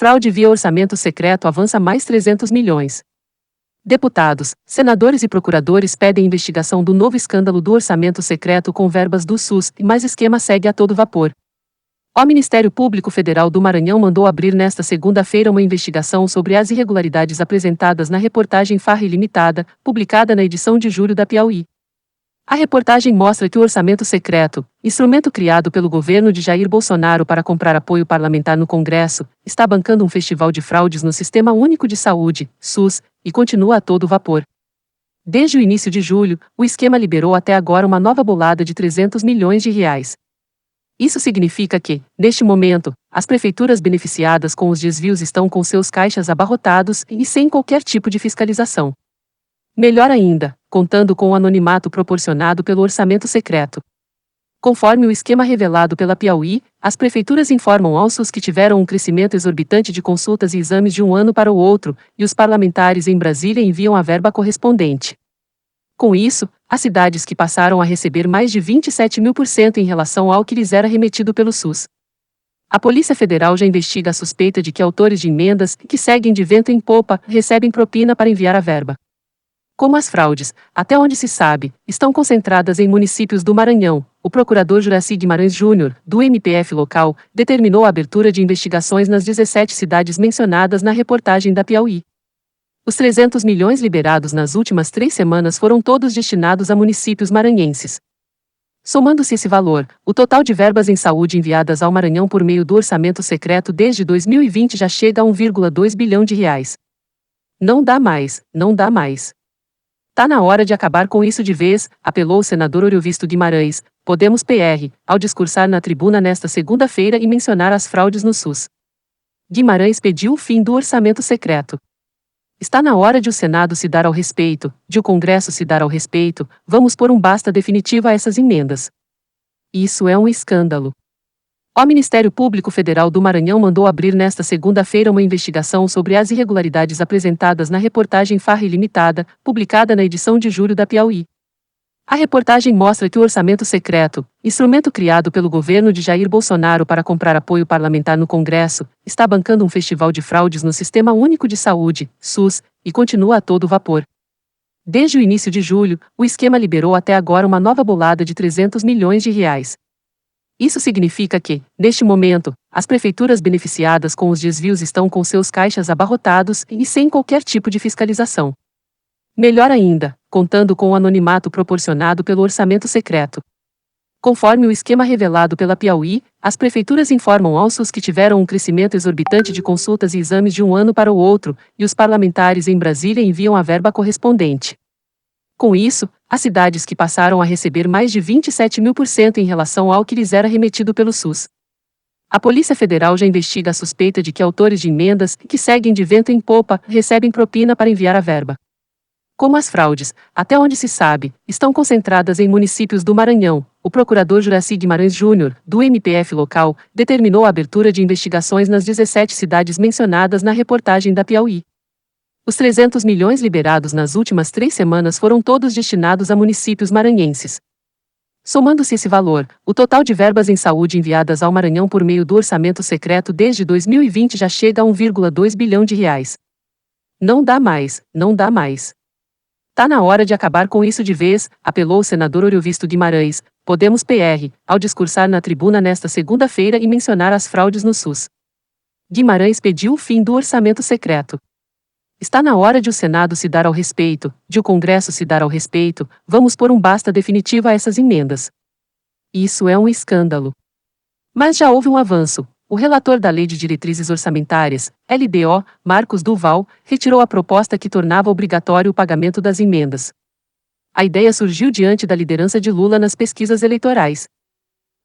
Fraude via orçamento secreto avança mais 300 milhões. Deputados, senadores e procuradores pedem investigação do novo escândalo do orçamento secreto com verbas do SUS, mas esquema segue a todo vapor. O Ministério Público Federal do Maranhão mandou abrir nesta segunda-feira uma investigação sobre as irregularidades apresentadas na reportagem Farra Ilimitada, publicada na edição de julho da Piauí. A reportagem mostra que o orçamento secreto, instrumento criado pelo governo de Jair Bolsonaro para comprar apoio parlamentar no Congresso, está bancando um festival de fraudes no Sistema Único de Saúde, SUS, e continua a todo vapor. Desde o início de julho, o esquema liberou até agora uma nova bolada de 300 milhões de reais. Isso significa que, neste momento, as prefeituras beneficiadas com os desvios estão com seus caixas abarrotados e sem qualquer tipo de fiscalização. Melhor ainda, contando com o anonimato proporcionado pelo orçamento secreto. Conforme o esquema revelado pela Piauí, as prefeituras informam ao SUS que tiveram um crescimento exorbitante de consultas e exames de um ano para o outro, e os parlamentares em Brasília enviam a verba correspondente. Com isso, há cidades que passaram a receber mais de 27.000% em relação ao que lhes era remetido pelo SUS. A Polícia Federal já investiga a suspeita de que autores de emendas, que seguem de vento em popa, recebem propina para enviar a verba. Como as fraudes, até onde se sabe, estão concentradas em municípios do Maranhão, o procurador Juraci Guimarães Júnior, do MPF local, determinou a abertura de investigações nas 17 cidades mencionadas na reportagem da Piauí. Os 300 milhões liberados nas últimas 3 semanas foram todos destinados a municípios maranhenses. Somando-se esse valor, o total de verbas em saúde enviadas ao Maranhão por meio do orçamento secreto desde 2020 já chega a 1,2 bilhão de reais. Não dá mais, não dá mais. Tá na hora de acabar com isso de vez, apelou o senador Oriovisto Guimarães, Podemos PR, ao discursar na tribuna nesta segunda-feira e mencionar as fraudes no SUS. Guimarães pediu o fim do orçamento secreto. Está na hora de o Senado se dar ao respeito, de o Congresso se dar ao respeito, vamos pôr um basta definitivo a essas emendas. Isso é um escândalo. O Ministério Público Federal do Maranhão mandou abrir nesta segunda-feira uma investigação sobre as irregularidades apresentadas na reportagem Farra Ilimitada, publicada na edição de julho da Piauí. A reportagem mostra que o orçamento secreto, instrumento criado pelo governo de Jair Bolsonaro para comprar apoio parlamentar no Congresso, está bancando um festival de fraudes no Sistema Único de Saúde, SUS, e continua a todo vapor. Desde o início de julho, o esquema liberou até agora uma nova bolada de 300 milhões de reais. Isso significa que, neste momento, as prefeituras beneficiadas com os desvios estão com seus caixas abarrotados e sem qualquer tipo de fiscalização. Melhor ainda, contando com o anonimato proporcionado pelo orçamento secreto. Conforme o esquema revelado pela Piauí, as prefeituras informam ao SUS que tiveram um crescimento exorbitante de consultas e exames de um ano para o outro, e os parlamentares em Brasília enviam a verba correspondente. Com isso, há cidades que passaram a receber mais de 27.000% em relação ao que lhes era remetido pelo SUS. A Polícia Federal já investiga a suspeita de que autores de emendas, que seguem de vento em popa, recebem propina para enviar a verba. Como as fraudes, até onde se sabe, estão concentradas em municípios do Maranhão, o procurador Juraci Guimarães Júnior, do MPF local, determinou a abertura de investigações nas 17 cidades mencionadas na reportagem da Piauí. Os 300 milhões liberados nas últimas 3 semanas foram todos destinados a municípios maranhenses. Somando-se esse valor, o total de verbas em saúde enviadas ao Maranhão por meio do orçamento secreto desde 2020 já chega a 1,2 bilhão de reais. Não dá mais, não dá mais. Tá na hora de acabar com isso de vez, apelou o senador Oriovisto Guimarães, Podemos PR, ao discursar na tribuna nesta segunda-feira e mencionar as fraudes no SUS. Guimarães pediu o fim do orçamento secreto. Está na hora de o Senado se dar ao respeito, de o Congresso se dar ao respeito, vamos pôr um basta definitivo a essas emendas. Isso é um escândalo. Mas já houve um avanço. O relator da Lei de Diretrizes Orçamentárias, LDO, Marcos Duval, retirou a proposta que tornava obrigatório o pagamento das emendas. A ideia surgiu diante da liderança de Lula nas pesquisas eleitorais.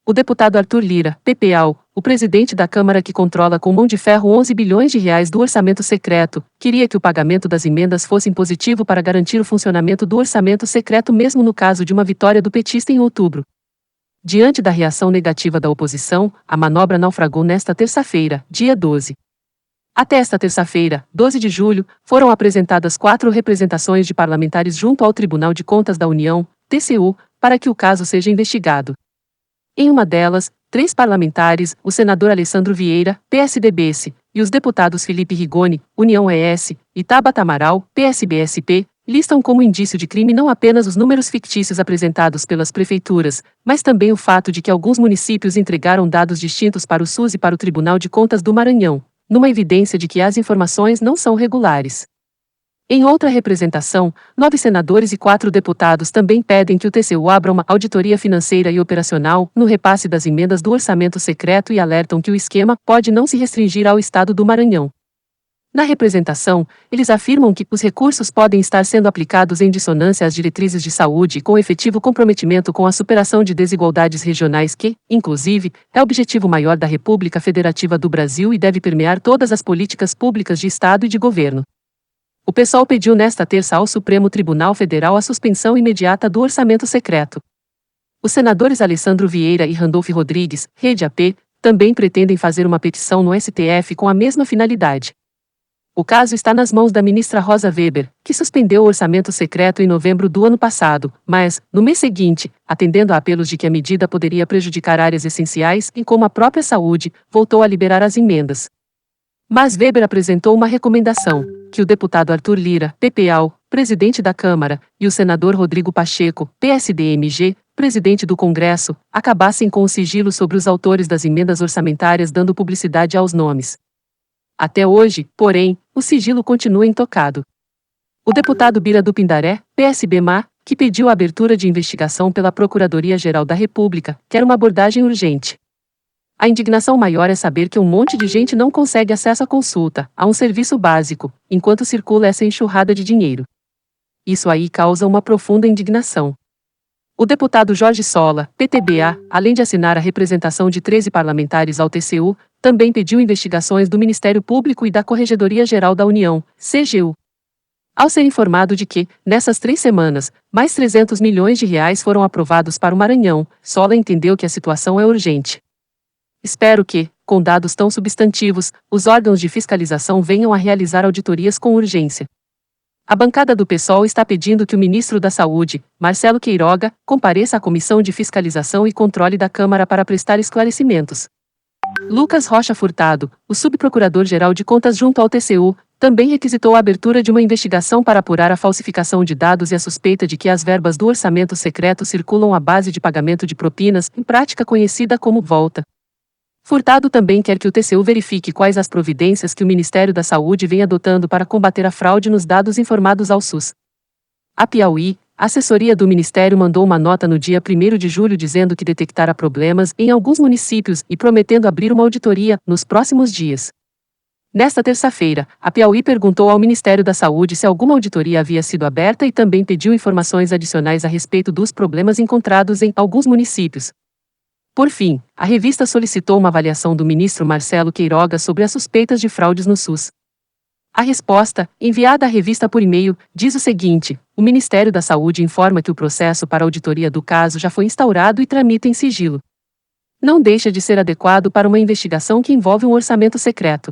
O deputado Arthur Lira, PPAL, o presidente da Câmara que controla com mão de ferro 11 bilhões de reais do orçamento secreto, queria que o pagamento das emendas fosse impositivo para garantir o funcionamento do orçamento secreto mesmo no caso de uma vitória do petista em outubro. Diante da reação negativa da oposição, a manobra naufragou nesta terça-feira, dia 12. Até esta terça-feira, 12 de julho, foram apresentadas 4 representações de parlamentares junto ao Tribunal de Contas da União, TCU, para que o caso seja investigado. Em uma delas, 3 parlamentares, o senador Alessandro Vieira, PSDB, e os deputados Felipe Rigoni, União ES, e Tabata Amaral, PSB-SP, listam como indício de crime não apenas os números fictícios apresentados pelas prefeituras, mas também o fato de que alguns municípios entregaram dados distintos para o SUS e para o Tribunal de Contas do Maranhão, numa evidência de que as informações não são regulares. Em outra representação, 9 senadores e 4 deputados também pedem que o TCU abra uma auditoria financeira e operacional no repasse das emendas do orçamento secreto e alertam que o esquema pode não se restringir ao estado do Maranhão. Na representação, eles afirmam que os recursos podem estar sendo aplicados em dissonância às diretrizes de saúde com efetivo comprometimento com a superação de desigualdades regionais que, inclusive, é o objetivo maior da República Federativa do Brasil e deve permear todas as políticas públicas de Estado e de governo. O PSOL pediu nesta terça ao Supremo Tribunal Federal a suspensão imediata do orçamento secreto. Os senadores Alessandro Vieira e Randolfo Rodrigues, Rede AP, também pretendem fazer uma petição no STF com a mesma finalidade. O caso está nas mãos da ministra Rosa Weber, que suspendeu o orçamento secreto em novembro do ano passado, mas, no mês seguinte, atendendo a apelos de que a medida poderia prejudicar áreas essenciais, como a própria saúde, voltou a liberar as emendas. Mas Weber apresentou uma recomendação, que o deputado Arthur Lira, PPAL, presidente da Câmara, e o senador Rodrigo Pacheco, PSDMG, presidente do Congresso, acabassem com o sigilo sobre os autores das emendas orçamentárias dando publicidade aos nomes. Até hoje, porém, o sigilo continua intocado. O deputado Bira do Pindaré, PSB-MA, que pediu a abertura de investigação pela Procuradoria-Geral da República, quer uma abordagem urgente. A indignação maior é saber que um monte de gente não consegue acesso à consulta, a um serviço básico, enquanto circula essa enxurrada de dinheiro. Isso aí causa uma profunda indignação. O deputado Jorge Sola, PTBA, além de assinar a representação de 13 parlamentares ao TCU, também pediu investigações do Ministério Público e da Corregedoria-Geral da União, CGU. Ao ser informado de que, nessas 3 semanas, mais 300 milhões de reais foram aprovados para o Maranhão, Sola entendeu que a situação é urgente. Espero que, com dados tão substantivos, os órgãos de fiscalização venham a realizar auditorias com urgência. A bancada do PSOL está pedindo que o ministro da Saúde, Marcelo Queiroga, compareça à Comissão de Fiscalização e Controle da Câmara para prestar esclarecimentos. Lucas Rocha Furtado, o subprocurador-geral de Contas junto ao TCU, também requisitou a abertura de uma investigação para apurar a falsificação de dados e a suspeita de que as verbas do orçamento secreto circulam à base de pagamento de propinas, em prática conhecida como volta. Furtado também quer que o TCU verifique quais as providências que o Ministério da Saúde vem adotando para combater a fraude nos dados informados ao SUS. A Piauí, a assessoria do Ministério mandou uma nota no dia 1º de julho dizendo que detectara problemas em alguns municípios e prometendo abrir uma auditoria nos próximos dias. Nesta terça-feira, a Piauí perguntou ao Ministério da Saúde se alguma auditoria havia sido aberta e também pediu informações adicionais a respeito dos problemas encontrados em alguns municípios. Por fim, a revista solicitou uma avaliação do ministro Marcelo Queiroga sobre as suspeitas de fraudes no SUS. A resposta, enviada à revista por e-mail, diz o seguinte: o Ministério da Saúde informa que o processo para auditoria do caso já foi instaurado e tramita em sigilo. Não deixa de ser adequado para uma investigação que envolve um orçamento secreto.